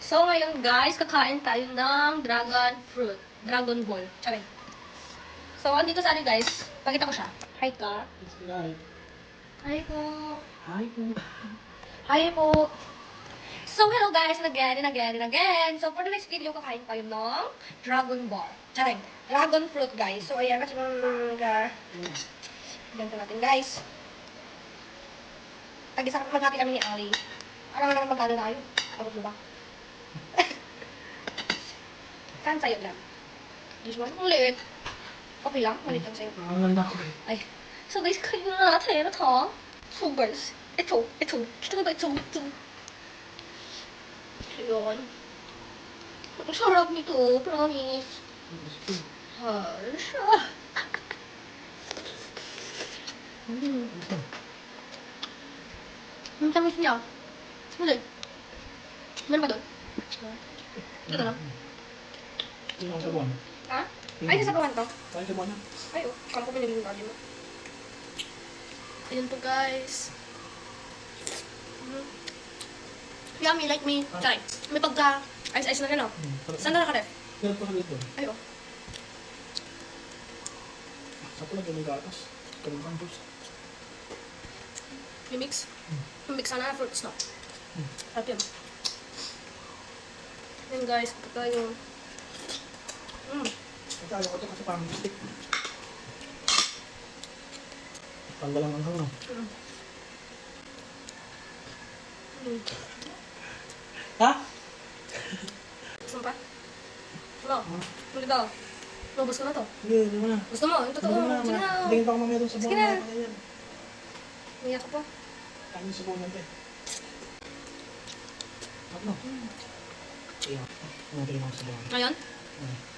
So, ngayon guys, kakain tayo ng dragon fruit. Dragon ball. Charing. So, andito sa atin guys. Pakita ko siya. Hi ka. Hi po. Hi po. Hi po. So, hello guys, and again. So, for the next video, kakain tayo ng dragon ball. Charing. Dragon fruit guys. So, ayan. Kasi ganito natin guys. Tag-isa maghati kami ni Ali. Parang naman magkano tayo. Tapos ba? Saan sa'yo lang? Usual, ang liit. Okay lang, malit lang sa'yo. Ang ganda ko eh. Ay. So guys, kayo na natin. Ito. So guys, ito. Kita ko ba ito? Ayun. Ang sarap nito, promise. Harsh. Ang tamis niya. Hindi. Meron ba doon? Ito lang. Sino ang sabuan? Ha? Ay, sasabawan to. Saan sabuan na? Ay, oh. Kala ko pinili yung gabi mo. Ayan po, guys. Yummy, like me. Try. May pagka ice-ice na rin, oh. Saan na nakaref? Meron pa sa dito. Ay, oh. Sa pula yung gatas. Kalimutan juice. Mimix. Mimix sana na fruits, no? Sarap yun. Ayan, guys. Ito tayo. Ito ayaw ko ito kasi parang stick. Tanggal ang anghang, no? Ha? Gusto mo pa? Ano? Ano daw? Lubos ko na to. Sige, hindi mo na. Gusto mo? Yung totoo. Hindi mo na. Sige na. Tingin pa ako mamaya doon sa Sige buwan. na. Umiyak ko pa. Kami sa buwan natin. Ano? Iyo. Tingin ako sa buwan. Ngayon?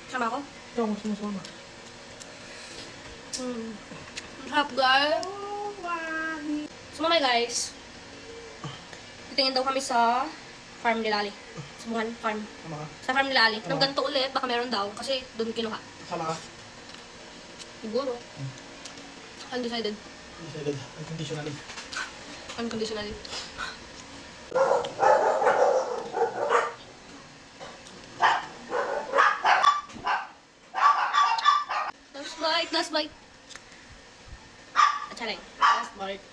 Sama ako? Ito, mas masama. Harap, guys. Sumamay, guys. Titingin daw kami sa farm nila Ali. Subuhan, farm. Sama ka? Sa farm nila Ali. Ano? Nung ganito ulit, baka meron daw. Kasi doon kinuha. Sama ka? Siguro. Undecided. Decided. Unconditionally. Unconditionally. Last bite. Last bite. At charay. Last bite.